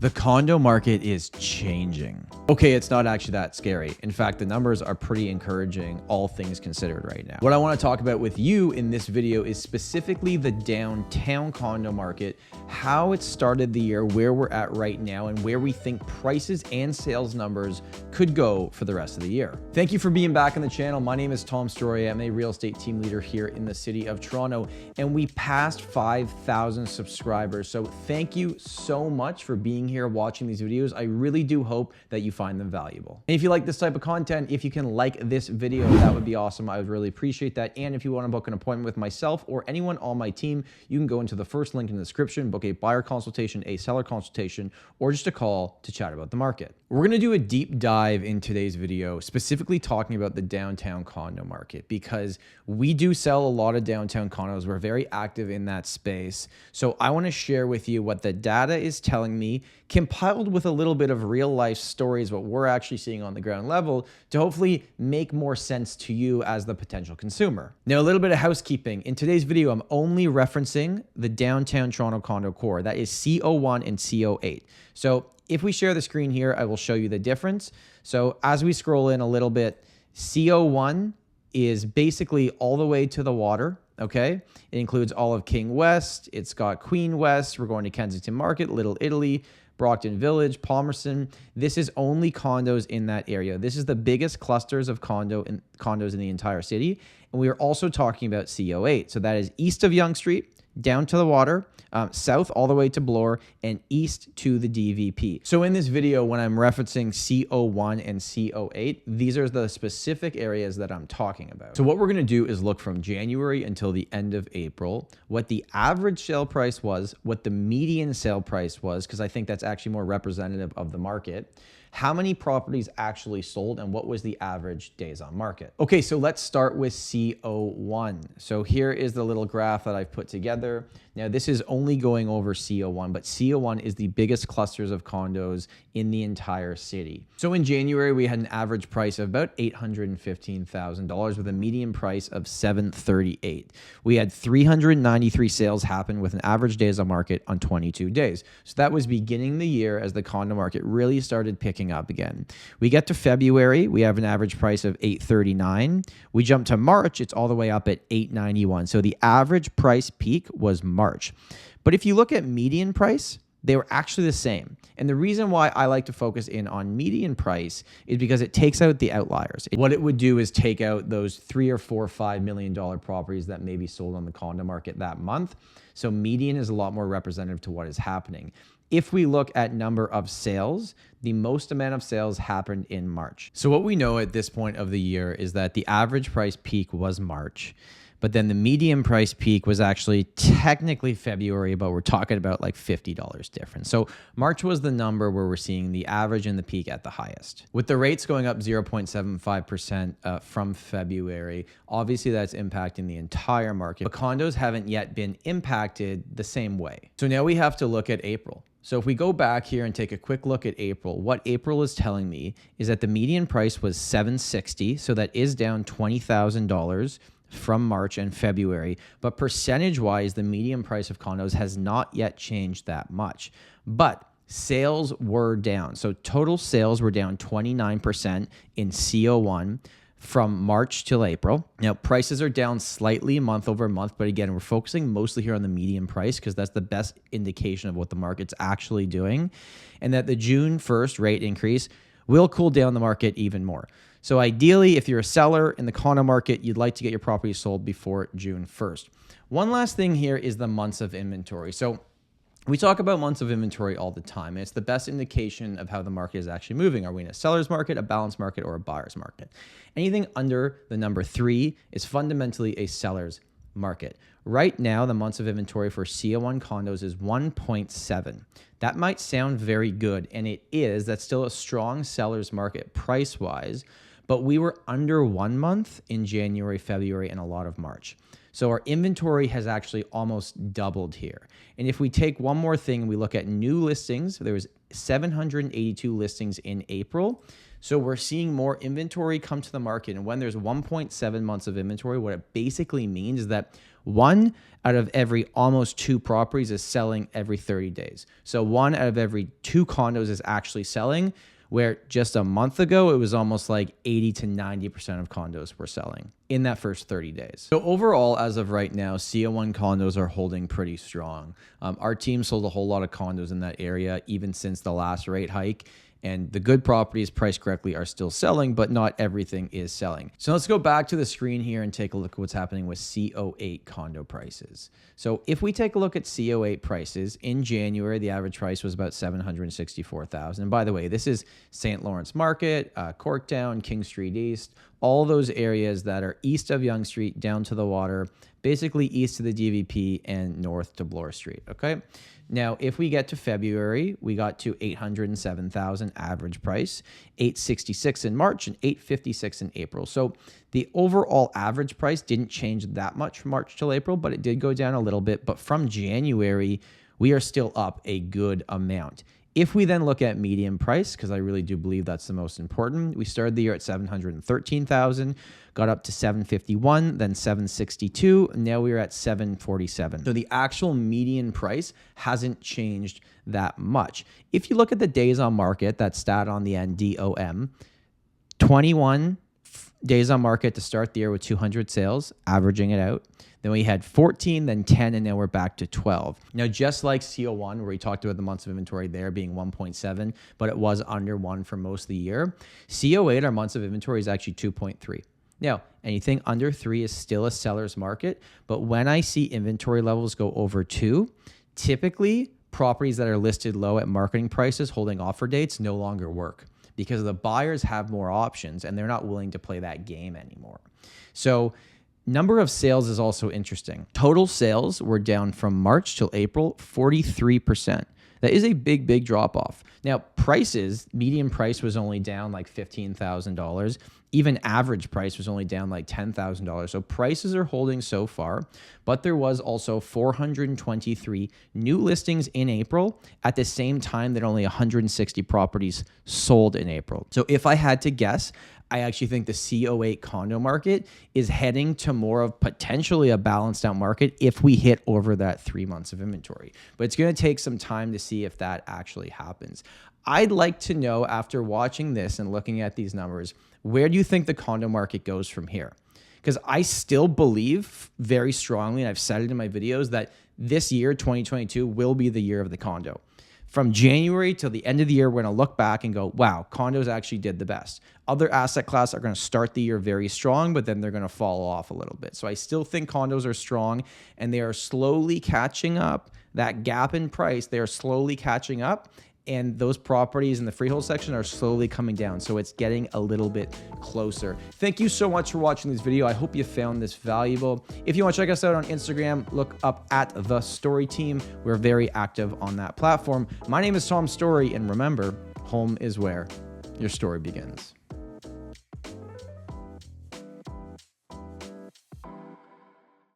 The condo market is changing. Okay, it's not actually that scary. In fact, the numbers are pretty encouraging, all things considered right now. What I want to talk about with you in this video is specifically the downtown condo market, how it started the year, where we're at right now, and where we think prices and sales numbers could go for the rest of the year. Thank you for being back on the channel. My name is Tom Storey. I'm a real estate team leader here in the city of Toronto, and we passed 5,000 subscribers. So thank you so much for being here watching these videos. I really do hope that you find them valuable. And if you like this type of content, if you can like this video, that would be awesome. I would really appreciate that. And if you want to book an appointment with myself or anyone on my team, you can go into the first link in the description, book a buyer consultation, a seller consultation, or just a call to chat about the market. We're going to do a deep dive in today's video, specifically talking about the downtown condo market, because we do sell a lot of downtown condos. We're very active in that space. So I want to share with you what the data is telling me, compiled with a little bit of real life stories, what we're actually seeing on the ground level, to hopefully make more sense to you as the potential consumer. Now, a little bit of housekeeping. In today's video, I'm only referencing the downtown Toronto condo core. That is CO1 and CO8. So if we share the screen here, I will show you the difference. So as we scroll in a little bit, CO1 is basically all the way to the water. Okay, it includes all of King West. It's got Queen West. We're going to Kensington Market, Little Italy, Brockton Village, Palmerston. This is only condos in that area. This is the biggest clusters of condos in the entire city. And we are also talking about CO8. So that is east of Yonge Street, down to the water, south all the way to Bloor, and east to the DVP. So in this video, when I'm referencing CO1 and CO8, these are the specific areas that I'm talking about. So what we're gonna do is look from January until the end of April, what the average sale price was, what the median sale price was, because I think that's actually more representative of the market, how many properties actually sold, and what was the average days on market. Okay, so let's start with CO1. So here is the little graph that I've put together. Now this is only going over CO1, but CO1 is the biggest clusters of condos in the entire city. So in January, we had an average price of about $815,000 with a median price of $738,000. We had 393 sales happen with an average days on market on 22 days. So that was beginning the year as the condo market really started picking up again. We get to February, we have an average price of $839,000. We jump to March, it's all the way up at $891,000. So the average price peak was March. But if you look at median price, they were actually the same. And the reason why I like to focus in on median price is because it takes out the outliers. What it would do is take out those $3 or $4 or $5 million properties that may be sold on the condo market that month. So median is a lot more representative to what is happening. If we look at number of sales, the most amount of sales happened in March. So what we know at this point of the year is that the average price peak was March, but then the median price peak was actually technically February, but we're talking about like $50 difference. So March was the number where we're seeing the average and the peak at the highest. With the rates going up 0.75% from February, obviously that's impacting the entire market, but condos haven't yet been impacted the same way. So now we have to look at April. So if we go back here and take a quick look at April, what April is telling me is that the median price was $760,000. So that is down $20,000 from March and February, but percentage-wise, the median price of condos has not yet changed that much. But sales were down. So total sales were down 29% in CO1 from March till April. Now, prices are down slightly month over month, but again, we're focusing mostly here on the median price because that's the best indication of what the market's actually doing, and that the June 1st rate increase will cool down the market even more. So ideally, if you're a seller in the condo market, you'd like to get your property sold before June 1st. One last thing here is the months of inventory. So we talk about months of inventory all the time, and it's the best indication of how the market is actually moving. Are we in a seller's market, a balanced market, or a buyer's market? Anything under the number 3 is fundamentally a seller's market. Right now, the months of inventory for CO1 condos is 1.7. That might sound very good, and it is. That's still a strong seller's market price-wise, but we were under 1 month in January, February, and a lot of March. So our inventory has actually almost doubled here. And if we take one more thing and we look at new listings, there was 782 listings in April. So we're seeing more inventory come to the market. And when there's 1.7 months of inventory, what it basically means is that 1 out of every almost 2 properties is selling every 30 days. So 1 out of every 2 condos is actually selling, where just a month ago, it was almost like 80 to 90% of condos were selling in that first 30 days. So overall, as of right now, CO1 condos are holding pretty strong. Our team sold a whole lot of condos in that area, even since the last rate hike. And the good properties priced correctly are still selling, but not everything is selling. So let's go back to the screen here and take a look at what's happening with CO8 condo prices. So if we take a look at CO8 prices, in January, the average price was about $764,000. And by the way, this is St. Lawrence Market, Corktown, King Street East, all those areas that are east of Yonge Street down to the water, basically east to the DVP and north to Bloor Street, okay? Now, if we get to February, we got to $807,000 average price, $866 in March, and $856 in April. So the overall average price didn't change that much from March till April, but it did go down a little bit. But from January, we are still up a good amount. If we then look at median price, because I really do believe that's the most important, we started the year at $713,000, got up to $751, then $762, and now we're at $747. So the actual median price hasn't changed that much. If you look at the days on market, that stat on the end, DOM, 21 days on market to start the year with 200 sales, averaging it out. Then we had 14, then 10, and now we're back to 12. Now, just like CO1, where we talked about the months of inventory there being 1.7, but it was under 1 for most of the year, CO8, our months of inventory, is actually 2.3. Now, anything under 3 is still a seller's market, but when I see inventory levels go over 2, typically properties that are listed low at marketing prices holding offer dates no longer work, because the buyers have more options and they're not willing to play that game anymore. So number of sales is also interesting. Total sales were down from March till April, 43%. That is a big, big drop off. Now, prices, median price was only down like $15,000. Even average price was only down like $10,000. So prices are holding so far, but there was also 423 new listings in April at the same time that only 160 properties sold in April. So if I had to guess, I actually think the CO8 condo market is heading to more of potentially a balanced out market if we hit over that 3 months of inventory. But it's going to take some time to see if that actually happens. I'd like to know, after watching this and looking at these numbers, where do you think the condo market goes from here? Because I still believe very strongly, and I've said it in my videos, that this year, 2022, will be the year of the condo. From January till the end of the year, we're going to look back and go, wow, condos actually did the best. Other asset classes are going to start the year very strong, but then they're going to fall off a little bit. So I still think condos are strong, and they are slowly catching up. That gap in price, they are slowly catching up, and those properties in the freehold section are slowly coming down. So it's getting a little bit closer. Thank you so much for watching this video. I hope you found this valuable. If you want to check us out on Instagram, look up at the Storey Team. We're very active on that platform. My name is Tom Storey, and remember, home is where your story begins.